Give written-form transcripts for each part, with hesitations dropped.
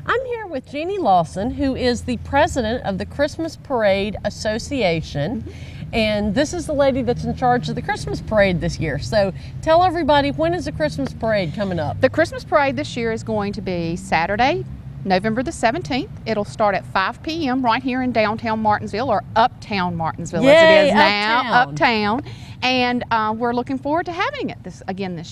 I'm here with Jeannie Lawson, who is the president of the Christmas Parade Association. And this is the lady that's in charge of the Christmas Parade this year. So tell everybody, when is the Christmas Parade coming up? The Christmas Parade this year is going to be Saturday, November the 17th. It'll start at 5 p.m. right here in downtown Martinsville, or Uptown Martinsville as it is now. Uptown. And we're looking forward to having it this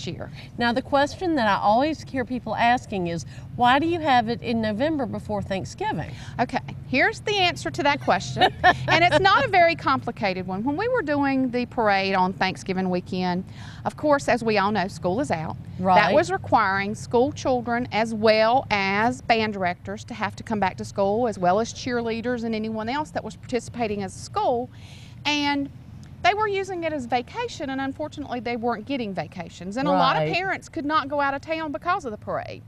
year. Now, the question that I always hear people asking is, why do you have it in November before Thanksgiving? Okay, here's the answer to that question. And it's not a very complicated one. When we were doing the parade on Thanksgiving weekend, of course, as we all know, school is out. Right. That was requiring school children as well as band directors to have to come back to school, as well as cheerleaders and anyone else that was participating as a school. And they were using it as vacation, and unfortunately they weren't getting vacations. And a lot of parents could not go out of town because of the parade.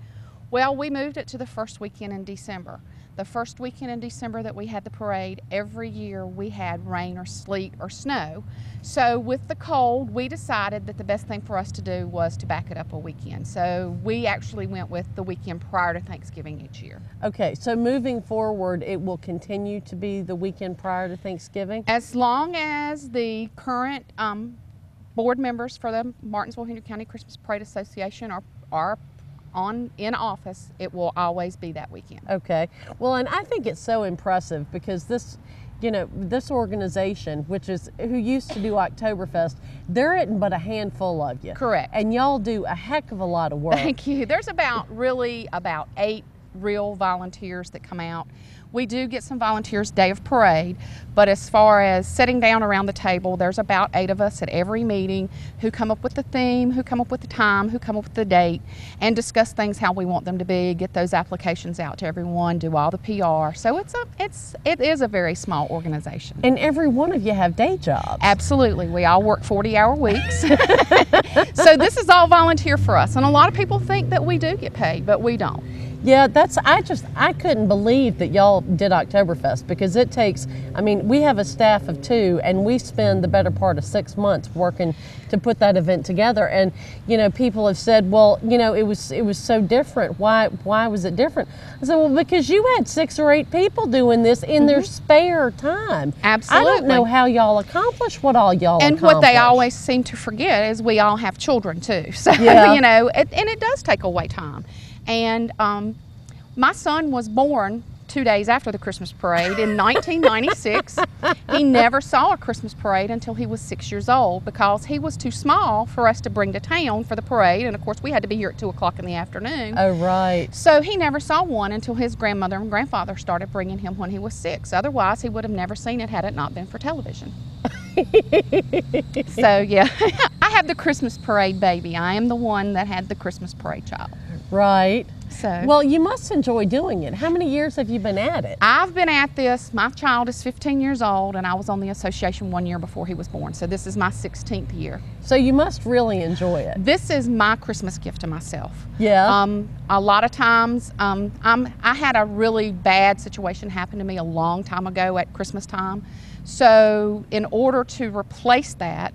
Well, we moved it to the first weekend in December. The first weekend in December that we had the parade, every year we had rain or sleet or snow. So with the cold, we decided that the best thing for us to do was to back it up a weekend. So we actually went with the weekend prior to Thanksgiving each year. Okay, so moving forward, it will continue to be the weekend prior to Thanksgiving? As long as the current board members for the Martinsville-Henry County Christmas Parade Association are in office, it will always be that weekend. Okay. Well, and I think it's so impressive because this organization, who used to do Oktoberfest, there isn't but a handful of you. Correct. And y'all do a heck of a lot of work. Thank you. There's about 8 real volunteers that come out. We do get some volunteers day of parade, but as far as sitting down around the table, there's about 8 of us at every meeting who come up with the theme, who come up with the time, who come up with the date, and discuss things how we want them to be, get those applications out to everyone, do all the PR. So it is a very small organization. And every one of you have day jobs. Absolutely. We all work 40-hour weeks. So this is all volunteer for us. And a lot of people think that we do get paid, but we don't. Yeah, I couldn't believe that y'all did Oktoberfest, because it takes, we have a staff of 2 and we spend the better part of 6 months working to put that event together. And, people have said, well, it was so different. Why was it different? I said, well, because you had 6 or 8 people doing this in their spare time. Absolutely. I don't know how y'all accomplish what all y'all accomplish. And what they always seem to forget is we all have children too. So, yeah. And it does take away time. And my son was born 2 days after the Christmas parade in 1996. He never saw a Christmas parade until he was 6 years old, because he was too small for us to bring to town for the parade. And of course, we had to be here at 2 o'clock in the afternoon. Oh, right. So he never saw one until his grandmother and grandfather started bringing him when he was 6. Otherwise, he would have never seen it had it not been for television. So, yeah, I have the Christmas parade baby. I am the one that had the Christmas parade child. Right. So, well, you must enjoy doing it. How many years have you been at it? I've been at this. My child is 15 years old, and I was on the association 1 year before he was born. So this is my 16th year. So you must really enjoy it. This is my Christmas gift to myself. Yeah. A lot of times, I had a really bad situation happen to me a long time ago at Christmas time. So in order to replace that,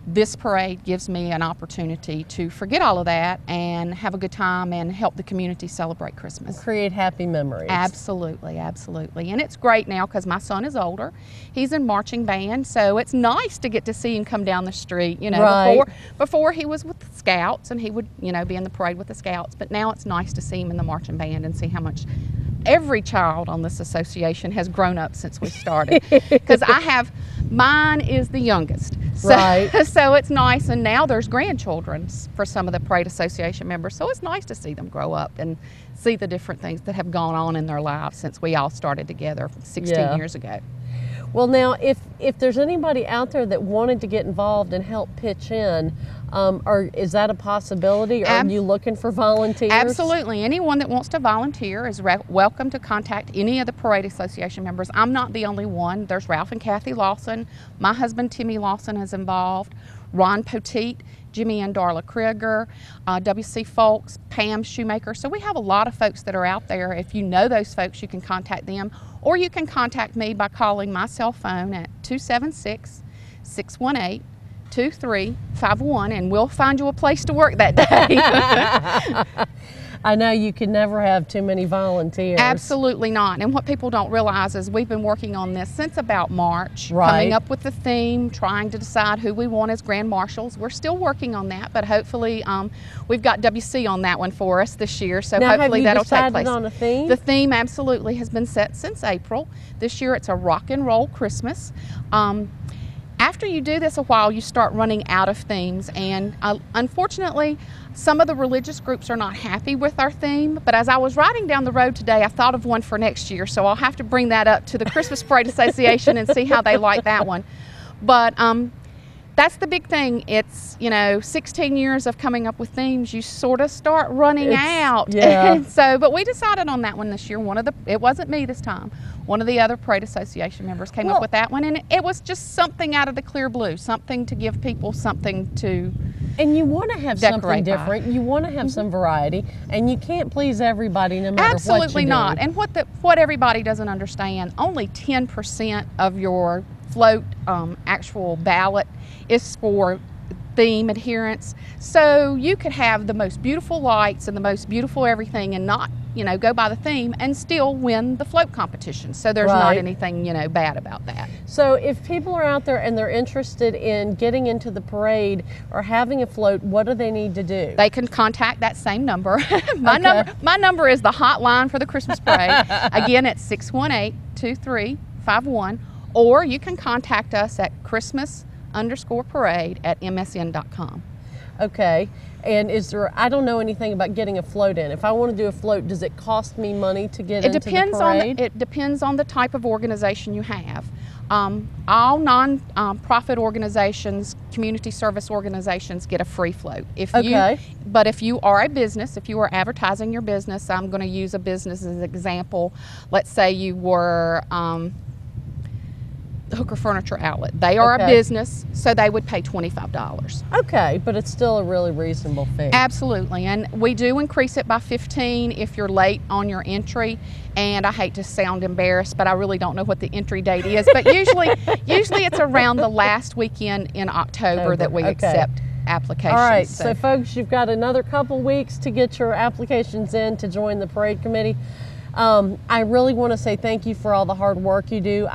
this parade gives me an opportunity to forget all of that and have a good time and help the community celebrate Christmas. Create happy memories. Absolutely, absolutely. And it's great now because my son is older. He's in marching band, so it's nice to get to see him come down the street. Right. Before he was with the Scouts, and he would, be in the parade with the Scouts. But now it's nice to see him in the marching band and see how much every child on this association has grown up since we started. Because mine is the youngest. So, right. So it's nice, and now there's grandchildren for some of the Parade Association members, so it's nice to see them grow up and see the different things that have gone on in their lives since we all started together 16 years ago. Well, now, if there's anybody out there that wanted to get involved and help pitch in, or is that a possibility? Or are you looking for volunteers? Absolutely. Anyone that wants to volunteer is welcome to contact any of the Parade Association members. I'm not the only one. There's Ralph and Kathy Lawson. My husband, Timmy Lawson, is involved. Ron Poteet, Jimmy and Darla Krieger, W.C. Folks, Pam Shoemaker. So we have a lot of folks that are out there. If you know those folks, you can contact them. Or you can contact me by calling my cell phone at 276-618-2351, and we'll find you a place to work that day. I know you can never have too many volunteers. Absolutely not. And what people don't realize is we've been working on this since about March, Right. coming up with the theme, trying to decide who we want as grand marshals. We're still working on that, but hopefully we've got WC on that one for us this year, so Now, hopefully have you that'll take decided place. on a theme? The theme absolutely has been set since April. This year it's a rock and roll Christmas. After you do this a while, you start running out of themes, and unfortunately, some of the religious groups are not happy with our theme. But as I was riding down the road today, I thought of one for next year, so I'll have to bring that up to the Christmas Parade Association and see how they like that one. But that's the big thing. It's, 16 years of coming up with themes. You sort of start running out. Yeah. But we decided on that one this year. It wasn't me this time. One of the other Parade Association members came up with that one, and it was just something out of the clear blue, something to give people something to And you want to have something decorate by. different. You want to have some variety, and you can't please everybody no matter what you Absolutely do. not. And what everybody doesn't understand, only 10% of your float actual ballot is for theme adherence. So you could have the most beautiful lights and the most beautiful everything and not, go by the theme and still win the float competition. So there's not Right. anything, bad about that. So if people are out there and they're interested in getting into the parade or having a float, what do they need to do? They can contact that same number. My Okay. number is the hotline for the Christmas parade. Again, it's 618-2351, or you can contact us at Christmas_parade@msn.com. Okay. And I don't know anything about getting a float in. If I want to do a float, does it cost me money to get into the parade? It depends on the type of organization you have. All non-profit organizations, community service organizations get a free float. But if you are a business, if you are advertising your business, I'm going to use a business as an example. Let's say you were Hooker Furniture Outlet. They are a business, so they would pay $25. Okay, but it's still a really reasonable fee. Absolutely, and we do increase it by 15 if you're late on your entry. And I hate to sound embarrassed, but I really don't know what the entry date is. But usually it's around the last weekend in October that we accept applications. All right, so folks, you've got another couple weeks to get your applications in to join the parade committee. I really want to say thank you for all the hard work you do.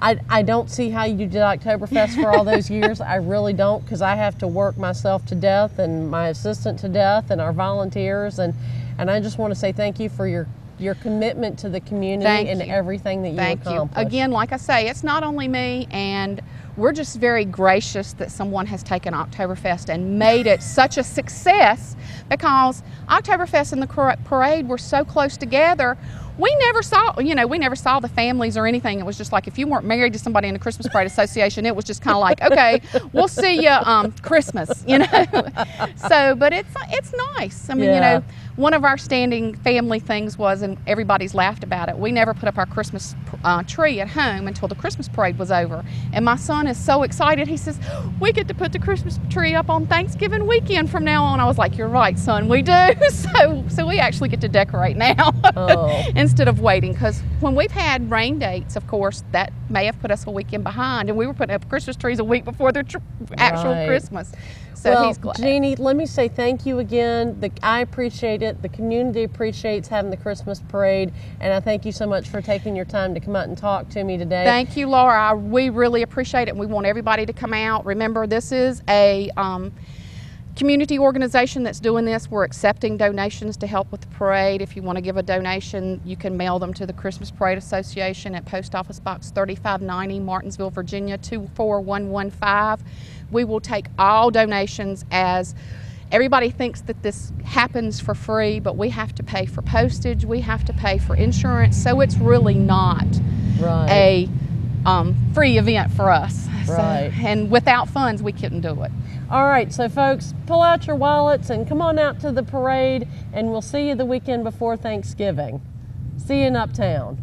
I don't see how you did Oktoberfest for all those years. I really don't, because I have to work myself to death and my assistant to death and our volunteers. And I just want to say thank you for your commitment to the community and everything that you accomplished. Again, like I say, it's not only me, and we're just very gracious that someone has taken Oktoberfest and made it such a success, because Oktoberfest and the parade were so close together. We never saw the families or anything. It was just like if you weren't married to somebody in the Christmas Parade Association, it was just kind of like, okay, we'll see you Christmas, So, but it's nice. I mean, one of our standing family things was, and everybody's laughed about it, we never put up our Christmas tree at home until the Christmas parade was over. And my son is so excited. He says, we get to put the Christmas tree up on Thanksgiving weekend from now on. I was like, you're right, son, we do. So we actually get to decorate now. Instead of waiting, because when we've had rain dates, of course, that may have put us a weekend behind, and we were putting up Christmas trees a week before the actual Christmas. So he's glad. Jeannie, let me say thank you again. I appreciate it. The community appreciates having the Christmas parade, and I thank you so much for taking your time to come out and talk to me today. Thank you, Laura. We really appreciate it, and we want everybody to come out. Remember, this is a community organization that's doing this. We're accepting donations to help with the parade. If you want to give a donation, you can mail them to the Christmas Parade Association at Post Office Box 3590, Martinsville, Virginia 24115. We will take all donations, as everybody thinks that this happens for free, but we have to pay for postage, we have to pay for insurance, so it's really not a free event for us. Right. And without funds, we couldn't do it. All right, so folks, pull out your wallets and come on out to the parade, and we'll see you the weekend before Thanksgiving. See you in Uptown.